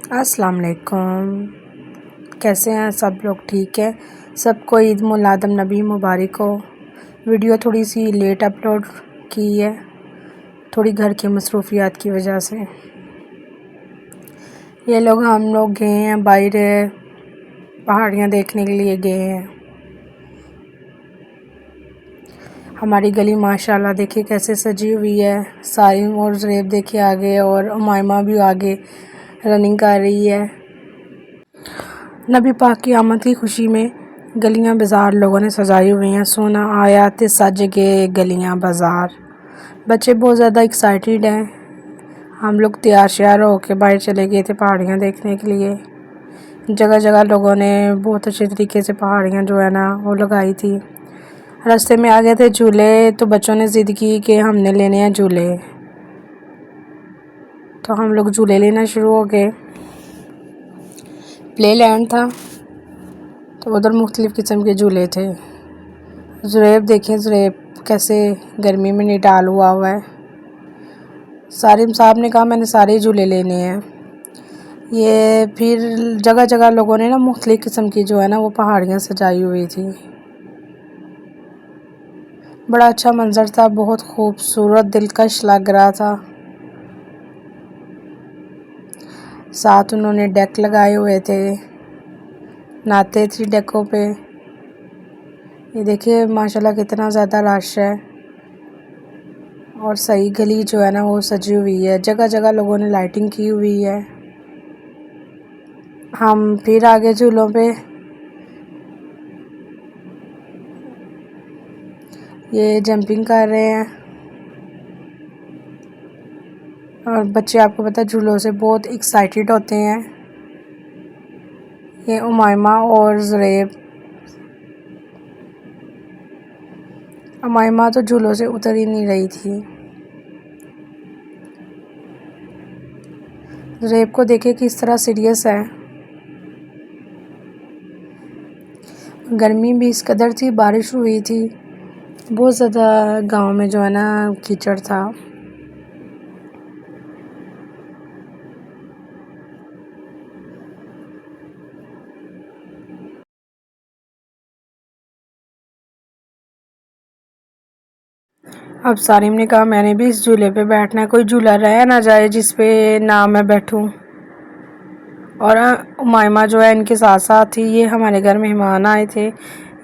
अस्सलाम वालेकुम। कैसे हैं सब लोग? ठीक है। सबको ईद मिलाद नबी मुबारक हो। वीडियो थोड़ी सी लेट अपलोड की है, थोड़ी घर की मसरूफियात की वजह से। ये लोग हम लोग गए हैं बाहर, पहाड़ियाँ देखने के लिए गए हैं। हमारी गली माशाल्लाह देखिए कैसे सजी हुई है। सारिम और ज़ुरैब देखिए आगे, और उमाइमा भी आगे रनिंग कर रही है। नबी पाक की आमद की खुशी में गलियां बाज़ार लोगों ने सजाई हुई हैं। सोना आया ते सज के गलियां बाज़ार। बच्चे बहुत ज़्यादा एक्साइटेड हैं। हम लोग तैयार श्यार होकर बाहर चले गए थे पहाड़ियाँ देखने के लिए। जगह जगह लोगों ने बहुत अच्छे तरीके से पहाड़ियाँ जो है ना वो लगाई थी। रास्ते में आ गए थे झूले, तो बच्चों ने ज़िद की कि हमने लेने हैं झूले, तो हम लोग झूले लेना शुरू हो गए। प्ले लैंड था, तो उधर मुख्तलिफ़ किस्म के झूले थे। ज़ुरैब देखें, ज़ुरैब कैसे गर्मी में निडाल हुआ है। सारिम साहब ने कहा मैंने सारे झूले लेने हैं। ये फिर जगह जगह लोगों ने ना मुख्तलिफ़ किस्म की जो है ना वो पहाड़ियाँ सजाई हुई थी। बड़ा अच्छा मंज़र था, बहुत खूबसूरत दिलकश लग रहा था। साथ उन्होंने डेक लगाए हुए थे, नहाते थे डेकों पे। ये देखिए माशाल्लाह कितना ज़्यादा रश है, और सही गली जो है ना वो सजी हुई है। जगह जगह लोगों ने लाइटिंग की हुई है। हम फिर आगे झूलों पे, ये जंपिंग कर रहे हैं। और बच्चे आपको पता है झूलों से बहुत एक्साइटेड होते हैं। ये उमाइमा और ज़ुरैब, उमाइमा तो झूलों से उतर ही नहीं रही थी। ज़ुरैब को देखे किस तरह सीरियस है। गर्मी भी इस कदर थी, बारिश हुई थी, बहुत ज़्यादा गांव में जो है ना कीचड़ था। अब सारिम ने कहा मैंने भी इस झूले पे बैठना है, कोई झूला रह ना जाए जिस पे ना मैं बैठूं। और उमाइमा जो है इनके साथ साथ थी। ये हमारे घर मेहमान आए थे,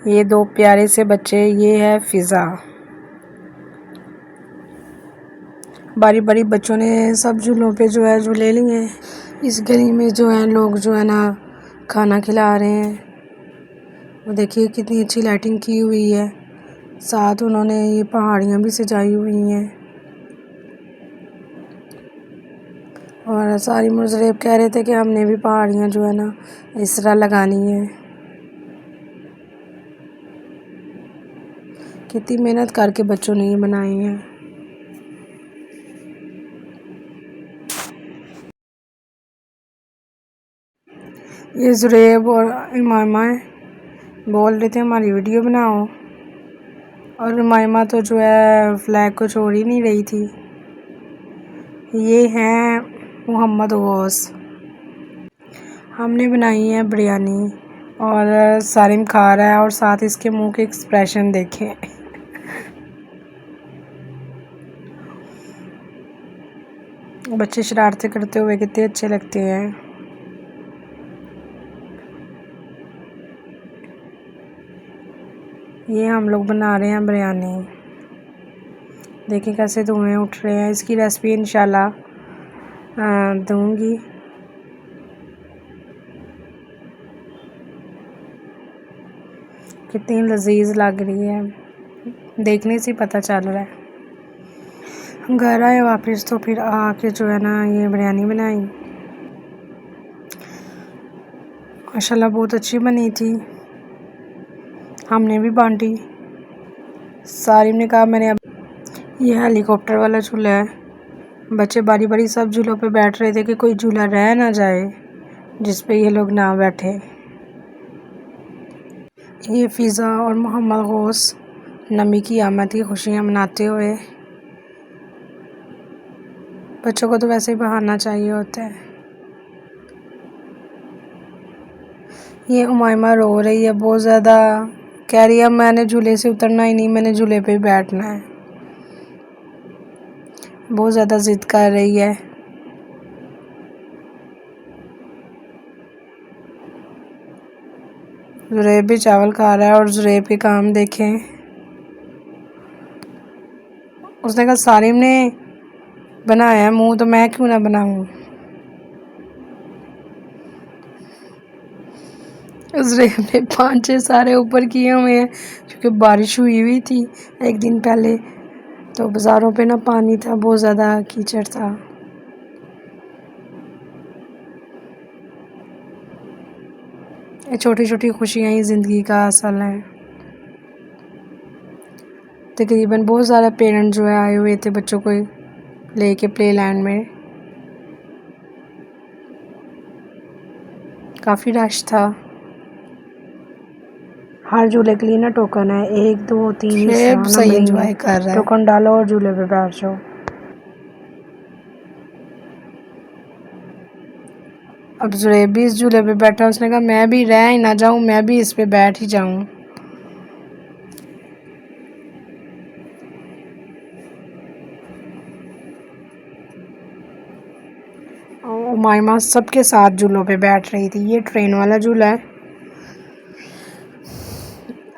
ये दो प्यारे से बच्चे। ये है फ़िज़ा। बारी बारी बच्चों ने सब झूलों पे जो है झूले लिए हैं। इस गली में जो है लोग जो है ना खाना खिला रहे हैं। वो देखिए कितनी अच्छी लाइटिंग की हुई है। साथ उन्होंने ये पहाड़ियाँ भी सजाई हुई हैं। और सारी मुज़रेब कह रहे थे कि हमने भी पहाड़ियाँ जो है ना इस तरह लगानी है। कितनी मेहनत करके बच्चों ने ये बनाई है। ये ज़ुरैब और उमाइमा बोल रहे थे हमारी वीडियो बनाओ, और उमाइमा तो जो है फ्लैग को छोड़ ही नहीं रही थी। ये हैं मोहम्मद गौस। हमने बनाई है बिरयानी, और सारिम खा रहा है, और साथ इसके मुंह के एक्सप्रेशन देखें। बच्चे शरारतें करते हुए कितने अच्छे लगते हैं। ये हम लोग बना रहे हैं बिरयानी। देखिए कैसे धुएं उठ रहे हैं। इसकी रेसिपी इंशाल्लाह दूंगी। कितनी लजीज लग रही है, देखने से पता चल रहा है। हम घर आए वापस, तो फिर आके जो है ना ये बिरयानी बनाई। माशाल्लाह बहुत अच्छी बनी थी, हमने भी बांटी। सारिम ने कहा मैंने अब, ये हेलीकॉप्टर वाला झूला है। बच्चे बारी बारी सब झूलों पे बैठ रहे थे कि कोई झूला रह ना जाए जिस पे ये लोग ना बैठे। ये फ़िज़ा और मोहम्मद गौस नबी की आमद की खुशियाँ मनाते हुए। बच्चों को तो वैसे ही बहाना चाहिए होता है। ये उमाइमा रो रही है बहुत ज़्यादा, कह रही है मैंने झूले से उतरना ही नहीं, मैंने झूले पे ही बैठना है। बहुत ज़्यादा ज़िद कर रही है। जुरेब भी चावल खा रहा है और जुरेब के काम देखें। उसने कहा सारिम ने बनाया है मुँह तो मैं क्यों ना बनाऊँ। जुरेब ने 5-6 सारे ऊपर किए हुए हैं क्योंकि बारिश हुई थी एक दिन पहले, तो बाज़ारों पे ना पानी था, बहुत ज़्यादा कीचड़ था। ये छोटी छोटी खुशियाँ ही ज़िंदगी का असल है। तकरीबन बहुत सारे पेरेंट्स जो है आए हुए थे बच्चों को लेके प्ले लैंड में, काफ़ी रश था। हर झूले के लिए ना टोकन है, 1 2 3 सही एंजॉय कर रहा है। टोकन डालो और झूले पे बैठ जाओ। अब जुरेब भी इस झूले पे बैठा, उसने कहा मैं भी रह ही ना जाऊं, मैं भी इस पे बैठ ही जाऊं। उमाइमा सबके साथ झूलों पे बैठ रही थी। ये ट्रेन वाला झूला है,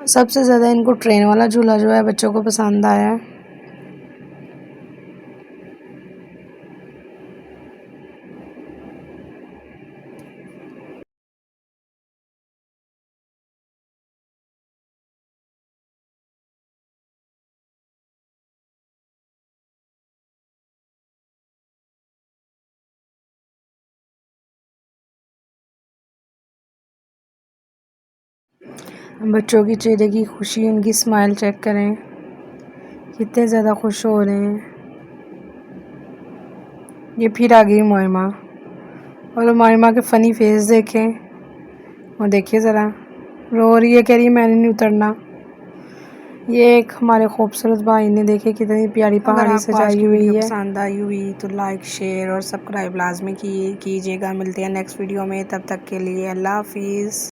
सबसे ज़्यादा इनको ट्रेन वाला झूला जो है बच्चों को पसंद आया है। बच्चों की चेहरे की खुशी, उनकी स्माइल चेक करें, कितने ज़्यादा खुश हो रहे हैं। ये फिर आ गई उमाइमा, और उमाइमा के फ़नी फेस देखें, वो देखिए ज़रा, रो रही है, कह रही है मैंने नहीं उतरना। ये एक हमारे खूबसूरत भाई ने देखे कितनी प्यारी पहाड़ी सजाई हुई है। पसंद आई हुई तो लाइक शेयर और सब्सक्राइब लाजमी कीजिएगा। मिलते हैं नेक्स्ट वीडियो में, तब तक के लिए अल्लाह हाफिज़।